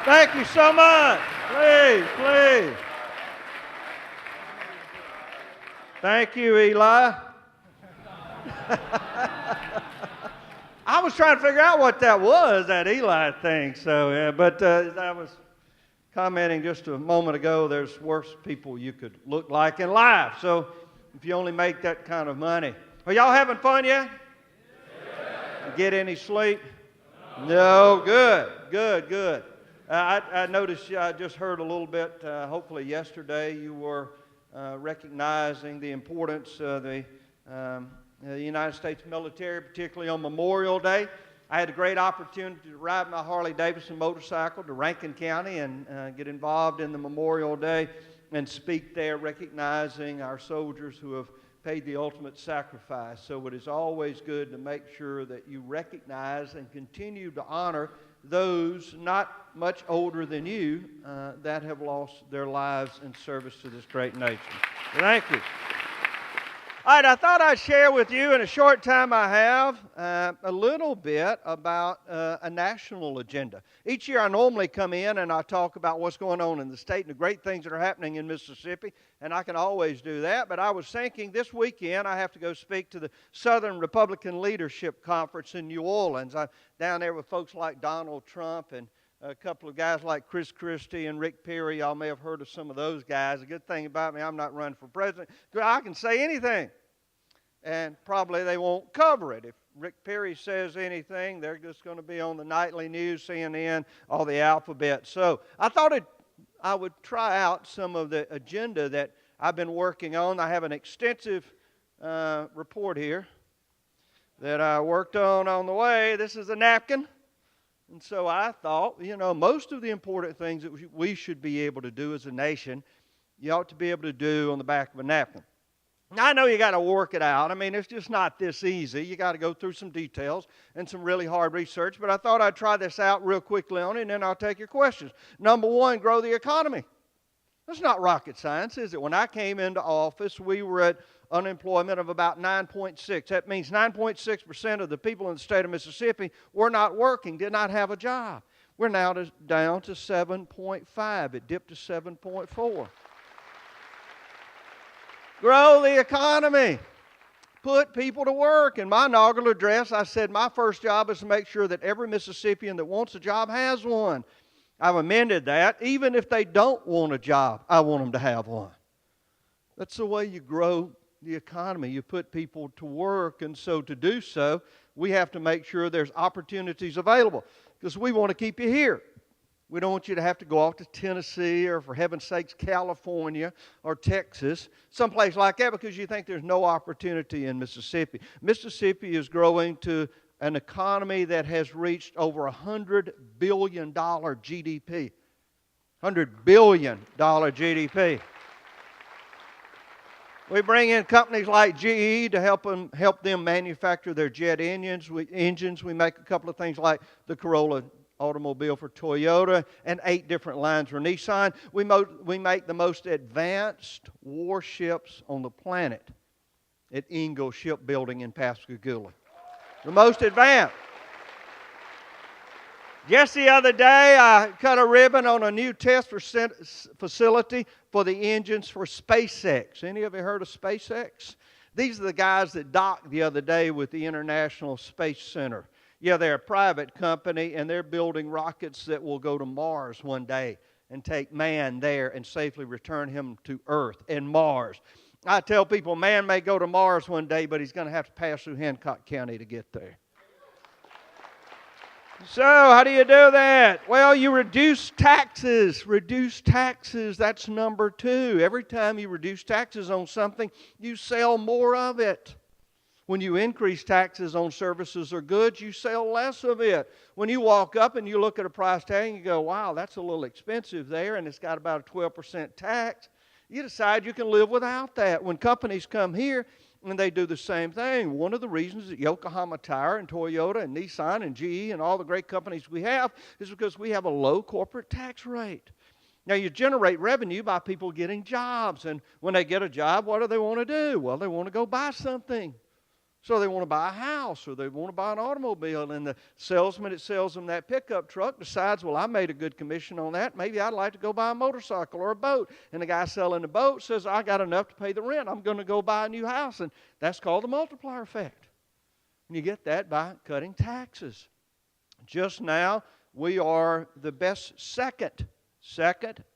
Thank you so much. Please, please. Thank you, Eli. I was trying to figure out what that was, that Eli thing. So, yeah, but I was commenting just a moment ago, there's worse people you could look like in life. So if you only make that kind of money. Are y'all having fun yet? Yeah. Get any sleep? No. Good, good, good. I noticed, I just heard a little bit, hopefully yesterday, you were recognizing the importance of the United States military, particularly on Memorial Day. I had a great opportunity to ride my Harley-Davidson motorcycle to Rankin County and get involved in the Memorial Day and speak there, recognizing our soldiers who have paid the ultimate sacrifice. So it is always good to make sure that you recognize and continue to honor those not much older than you that have lost their lives in service to this great nation. Thank you. All right, I thought I'd share with you in a short time I have a little bit about a national agenda. Each year I normally come in and I talk about what's going on in the state and the great things that are happening in Mississippi, and I can always do that. But I was thinking this weekend I have to go speak to the Southern Republican Leadership Conference in New Orleans. I'm down there with folks like Donald Trump and a couple of guys like Chris Christie and Rick Perry. Y'all may have heard of some of those guys. The good thing about me, I'm not running for president. I can say anything, and probably they won't cover it. If Rick Perry says anything, they're just going to be on the nightly news, CNN, all the alphabet. So I thought I would try out some of the agenda that I've been working on. I have an extensive report here that I worked on the way. This is a napkin. And so I thought, most of the important things that we should be able to do as a nation, you ought to be able to do on the back of a napkin. Now, I know you got to work it out. I mean, it's just not this easy. You got to go through some details and some really hard research. But I thought I'd try this out real quickly on it, and then I'll take your questions. Number one, grow the economy. That's not rocket science, is it? When I came into office, we were at unemployment of about 9.6. That means 9.6% of the people in the state of Mississippi were not working, did not have a job. We're now down to 7.5. It dipped to 7.4. Grow the economy. Put people to work. In my inaugural address, I said my first job is to make sure that every Mississippian that wants a job has one. I've amended that. Even if they don't want a job, I want them to have one. That's the way you grow the economy. You put people to work, and so to do so, we have to make sure there's opportunities available because we want to keep you here. We don't want you to have to go off to Tennessee or, for heaven's sakes, California or Texas, someplace like that, because you think there's no opportunity in Mississippi. Mississippi is growing to an economy that has reached over $100 billion GDP. $100 billion GDP. We bring in companies like GE to help them manufacture their jet engines. We make a couple of things like the Corolla automobile for Toyota and 8 different lines for Nissan. We make the most advanced warships on the planet at Ingalls Shipbuilding in Pascagoula. The most advanced. Just the other day, I cut a ribbon on a new test facility for the engines for SpaceX. Any of you heard of SpaceX? These are the guys that docked the other day with the International Space Center. Yeah, they're a private company, and they're building rockets that will go to Mars one day and take man there and safely return him to Earth and Mars. I tell people, man may go to Mars one day, but he's going to have to pass through Hancock County to get there. So, how do you do that? Well, you reduce taxes. Reduce taxes, that's number 2. Every time you reduce taxes on something, you sell more of it. When you increase taxes on services or goods, you sell less of it. When you walk up and you look at a price tag and you go, wow, that's a little expensive there, and it's got about a 12% tax, you decide you can live without that. When companies come here and they do the same thing, one of the reasons that Yokohama Tire and Toyota and Nissan and GE and all the great companies we have is because we have a low corporate tax rate. Now, you generate revenue by people getting jobs, and when they get a job, what do they want to do? Well, they want to go buy something. So they want to buy a house or they want to buy an automobile, and the salesman that sells them that pickup truck decides, well, I made a good commission on that. Maybe I'd like to go buy a motorcycle or a boat. And the guy selling the boat says, I got enough to pay the rent. I'm going to go buy a new house. And that's called the multiplier effect. And you get that by cutting taxes. Just now, we are the second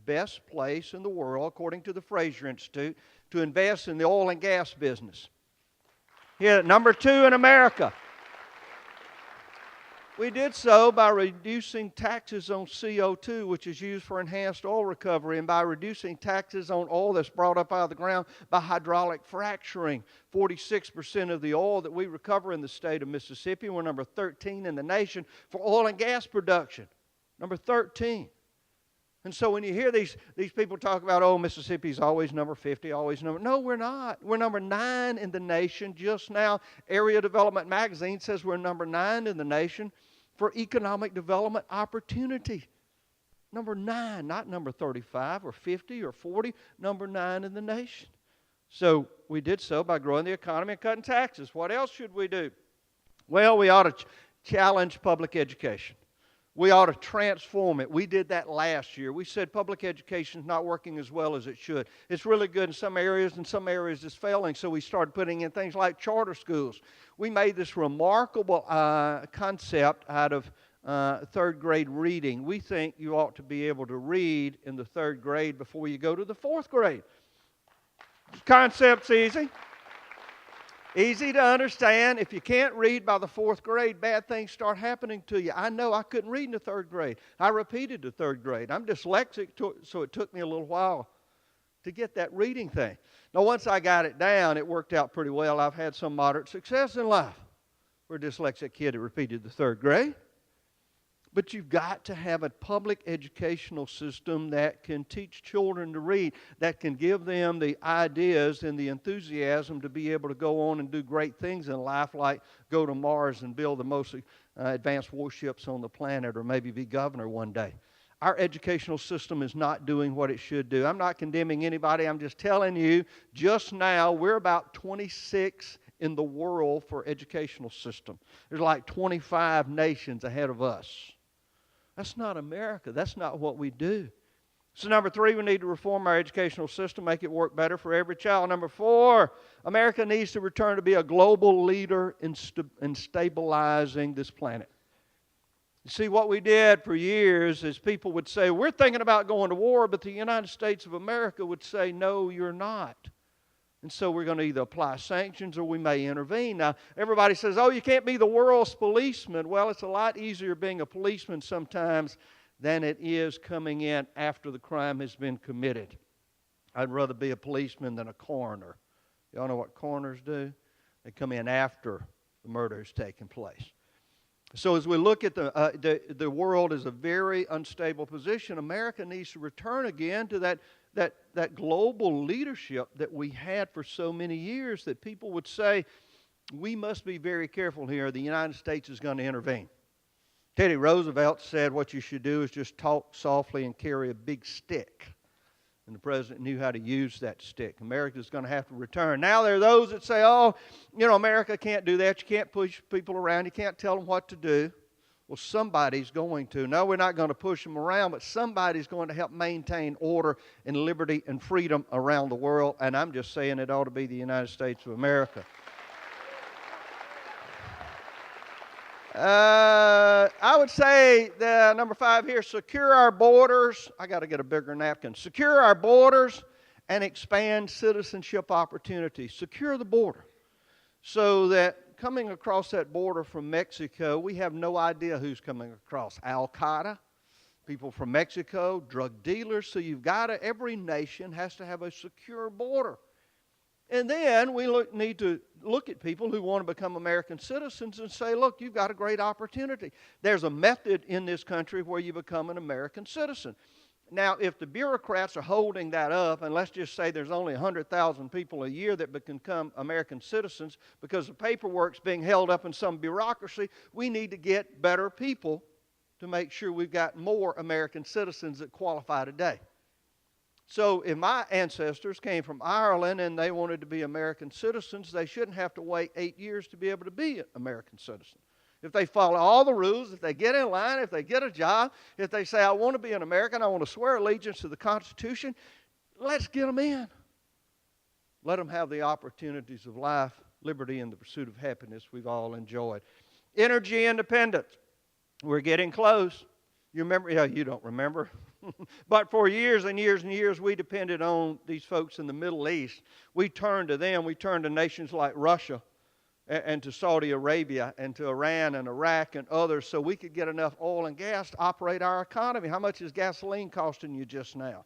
best place in the world, according to the Fraser Institute, to invest in the oil and gas business. Here, number 2 in America. We did so by reducing taxes on CO2, which is used for enhanced oil recovery, and by reducing taxes on oil that's brought up out of the ground by hydraulic fracturing. 46% of the oil that we recover in the state of Mississippi, we're number 13 in the nation for oil and gas production. Number 13. And so when you hear these people talk about, oh, Mississippi's always number 50, always number... No, we're not. We're number 9 in the nation. Just now, Area Development Magazine says we're number 9 in the nation for economic development opportunity. Number 9, not number 35 or 50 or 40, number 9 in the nation. So we did so by growing the economy and cutting taxes. What else should we do? Well, we ought to challenge public education. We ought to transform it. We did that last year. We said public education is not working as well as it should. It's really good in some areas, and some areas it's failing, so we started putting in things like charter schools. We made this remarkable concept out of third grade reading. We think you ought to be able to read in the third grade before you go to the fourth grade. The concept's easy. Easy to understand. If you can't read by the fourth grade, bad things start happening to you. I know I couldn't read in the third grade. I repeated the third grade. I'm dyslexic, so it took me a little while to get that reading thing. Now, once I got it down, it worked out pretty well. I've had some moderate success in life. We're a dyslexic kid that repeated the third grade. But you've got to have a public educational system that can teach children to read, that can give them the ideas and the enthusiasm to be able to go on and do great things in life, like go to Mars and build the most advanced warships on the planet, or maybe be governor one day. Our educational system is not doing what it should do. I'm not condemning anybody. I'm just telling you, just now, we're about 26 in the world for educational system. There's like 25 nations ahead of us. That's not America. That's not what we do. So number 3, we need to reform our educational system, make it work better for every child. Number 4, America needs to return to be a global leader in stabilizing this planet. You see, what we did for years is people would say, we're thinking about going to war, but the United States of America would say, no, you're not. And so we're going to either apply sanctions or we may intervene. Now, everybody says, oh, you can't be the world's policeman. Well, it's a lot easier being a policeman sometimes than it is coming in after the crime has been committed. I'd rather be a policeman than a coroner. Y'all know what coroners do? They come in after the murder has taken place. So as we look at the world as a very unstable position, America needs to return again to that global leadership that we had for so many years, that people would say, we must be very careful here. The United States is going to intervene. Teddy Roosevelt said what you should do is just talk softly and carry a big stick. And the president knew how to use that stick. America's going to have to return. Now there are those that say, oh, America can't do that. You can't push people around. You can't tell them what to do. Well, somebody's going to. No, we're not going to push them around, but somebody's going to help maintain order and liberty and freedom around the world. And I'm just saying it ought to be the United States of America. I would say number 5 here, secure our borders. I got to get a bigger napkin. Secure our borders and expand citizenship opportunities. Secure the border so that coming across that border from Mexico, we have no idea who's coming across. Al-Qaeda, people from Mexico, drug dealers. So every nation has to have a secure border. And then we need to look at people who want to become American citizens and say, look, you've got a great opportunity. There's a method in this country where you become an American citizen. Now, if the bureaucrats are holding that up, and let's just say there's only 100,000 people a year that become American citizens because the paperwork's being held up in some bureaucracy, we need to get better people to make sure we've got more American citizens that qualify today. So if my ancestors came from Ireland and they wanted to be American citizens, they shouldn't have to wait 8 years to be able to be an American citizen. If they follow all the rules, if they get in line, if they get a job, if they say, I want to be an American, I want to swear allegiance to the Constitution, let's get them in. Let them have the opportunities of life, liberty, and the pursuit of happiness we've all enjoyed. Energy independence. We're getting close. You remember? Yeah, you don't remember. But for years and years and years, we depended on these folks in the Middle East. We turned to them. We turned to nations like Russia and to Saudi Arabia and to Iran and Iraq and others so we could get enough oil and gas to operate our economy. How much is gasoline costing you just now?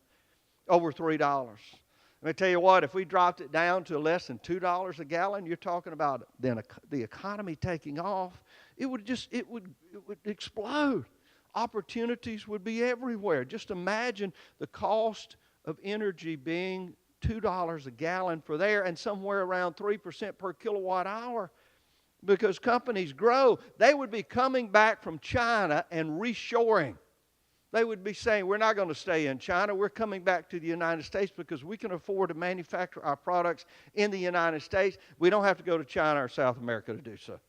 Over $3. Let me tell you what, if we dropped it down to less than $2 a gallon, you're talking about then the economy taking off. It would explode. Opportunities would be everywhere. Just imagine the cost of energy being $2 a gallon for there and somewhere around 3% per kilowatt hour. Because companies grow, they would be coming back from China and reshoring. They would be saying, we're not going to stay in China. We're coming back to the United States because we can afford to manufacture our products in the United States. We don't have to go to China or South America to do so.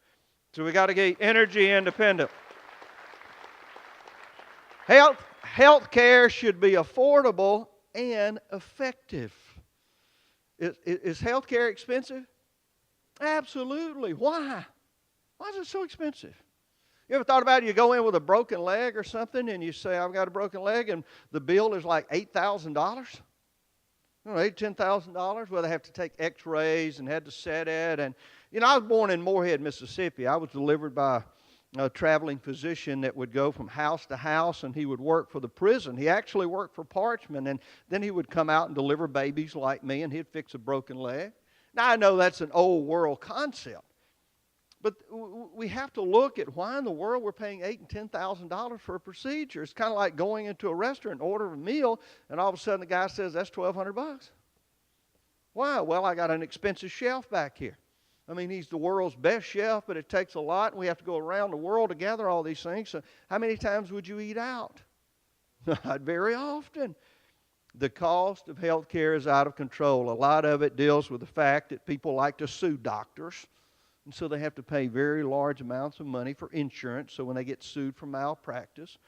So we got to get energy independent. Health care should be affordable and effective. Is health care expensive? Absolutely. Why? Why is it so expensive? You ever thought about it? You go in with a broken leg or something and you say, I've got a broken leg, and the bill is like $8,000? $8,000, $10,000, where they have to take x-rays and had to set it. And, I was born in Morehead, Mississippi. I was delivered by a traveling physician that would go from house to house, and he would work for the prison. He actually worked for Parchman, and then he would come out and deliver babies like me, and he'd fix a broken leg. Now, I know that's an old world concept, but we have to look at why in the world we're paying $8,000 and $10,000 for a procedure. It's kind of like going into a restaurant and order a meal, and all of a sudden the guy says, that's $1,200. Why? Well, I got an expensive chef back here. I mean, he's the world's best chef, but it takes a lot, and we have to go around the world to gather all these things. So how many times would you eat out? Not very often. The cost of health care is out of control. A lot of it deals with the fact that people like to sue doctors, and so they have to pay very large amounts of money for insurance, so when they get sued for malpractice.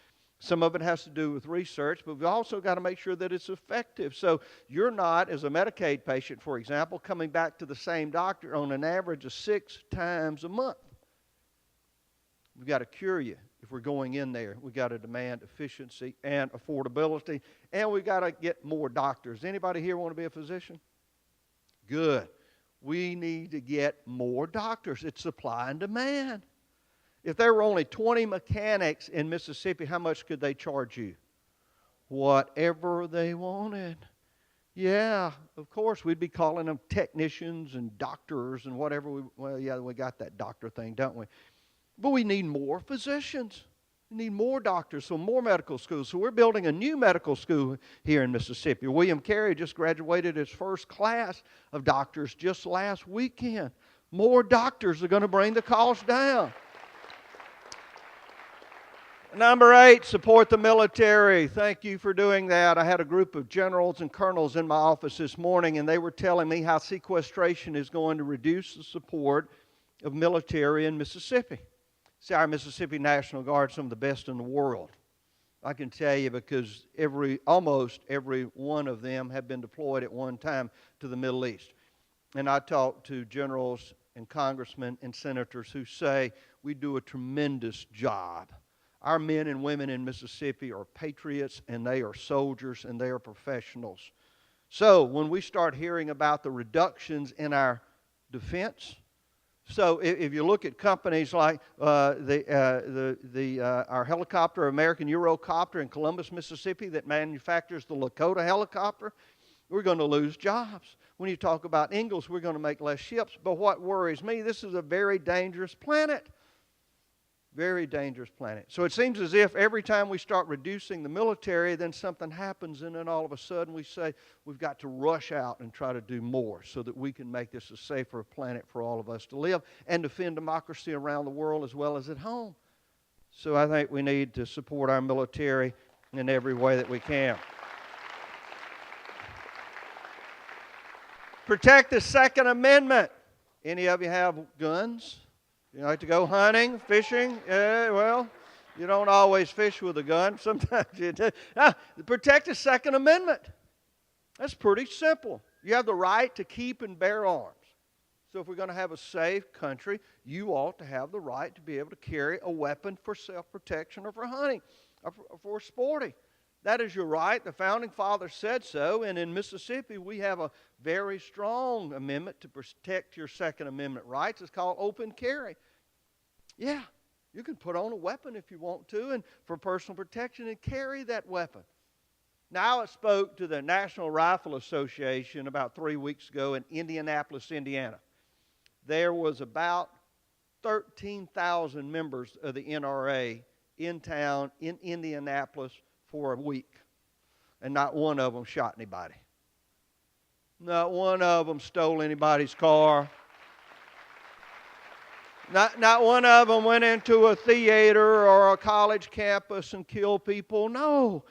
Some of it has to do with research, but we've also got to make sure that it's effective. So you're not, as a Medicaid patient, for example, coming back to the same doctor on an average of 6 times a month. We've got to cure you if we're going in there. We've got to demand efficiency and affordability, and we've got to get more doctors. Anybody here want to be a physician? Good. We need to get more doctors. It's supply and demand. If there were only 20 mechanics in Mississippi, how much could they charge you? Whatever they wanted. Yeah, of course, we'd be calling them technicians and doctors and whatever. We got that doctor thing, don't we? But we need more physicians. We need more doctors, so more medical schools. So we're building a new medical school here in Mississippi. William Carey just graduated his first class of doctors just last weekend. More doctors are going to bring the cost down. Number 8, support the military. Thank you for doing that. I had a group of generals and colonels in my office this morning, and they were telling me how sequestration is going to reduce the support of military in Mississippi. See, our Mississippi National Guard is some of the best in the world. I can tell you because almost every one of them have been deployed at one time to the Middle East. And I talk to generals and congressmen and senators who say we do a tremendous job. Our men and women in Mississippi are patriots, and they are soldiers, and they are professionals. So when we start hearing about the reductions in our defense, so if you look at companies like our helicopter, American Eurocopter in Columbus, Mississippi, that manufactures the Lakota helicopter, we're going to lose jobs. When you talk about Ingalls, we're going to make less ships. But what worries me, this is a very dangerous planet. Very dangerous planet. So it seems as if every time we start reducing the military, then something happens, and then all of a sudden we say we've got to rush out and try to do more so that we can make this a safer planet for all of us to live and defend democracy around the world as well as at home. So I think we need to support our military in every way that we can. Protect the Second Amendment. Any of you have guns? You like to go hunting, fishing? Yeah, well, you don't always fish with a gun. Sometimes you do. Protect the Second Amendment. That's pretty simple. You have the right to keep and bear arms. So if we're going to have a safe country, you ought to have the right to be able to carry a weapon for self-protection or for hunting or for sporting. That is your right. The Founding Fathers said so. And in Mississippi, we have a very strong amendment to protect your Second Amendment rights. It's called open carry. Yeah, you can put on a weapon if you want to and for personal protection and carry that weapon. Now, I spoke to the National Rifle Association about 3 weeks ago in Indianapolis, Indiana. There was about 13,000 members of the NRA in town in Indianapolis for a week, and not one of them shot anybody. Not one of them stole anybody's car. Not one of them went into a theater or a college campus and killed people. No.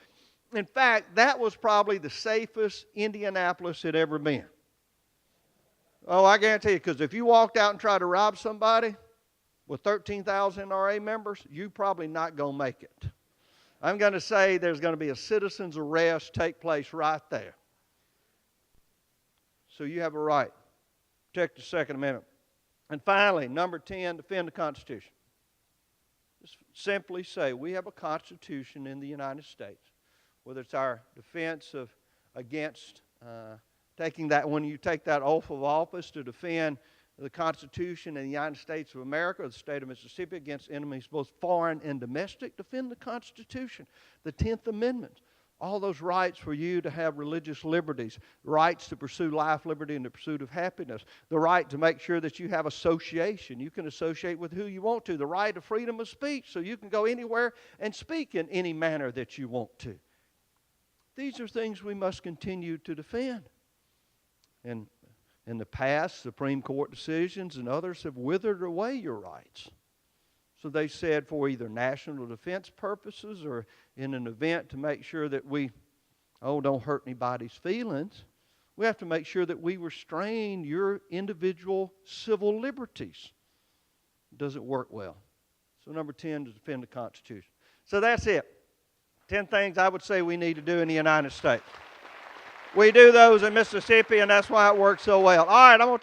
In fact, that was probably the safest Indianapolis had ever been. Oh, I guarantee you, because if you walked out and tried to rob somebody with 13,000 NRA members, you're probably not going to make it. I'm going to say there's going to be a citizen's arrest take place right there. So you have a right. Protect the Second Amendment. And finally, number 10, defend the Constitution. Just simply say we have a Constitution in the United States. Whether it's our defense against taking that, when you take that oath of office to defend the Constitution in the United States of America or the state of Mississippi against enemies both foreign and domestic, defend the Constitution, the 10th Amendment, all those rights for you to have religious liberties, rights to pursue life, liberty, and the pursuit of happiness, the right to make sure that you have association. You can associate with who you want to, the right of freedom of speech, so you can go anywhere and speak in any manner that you want to. These are things we must continue to defend. And in the past, Supreme Court decisions and others have withered away your rights. So they said for either national defense purposes or in an event to make sure that we, don't hurt anybody's feelings, we have to make sure that we restrain your individual civil liberties. It doesn't work well. So number 10, to defend the Constitution. So that's it. 10 things I would say we need to do in the United States. We do those in Mississippi, and that's why it works so well. All right, I'm going to take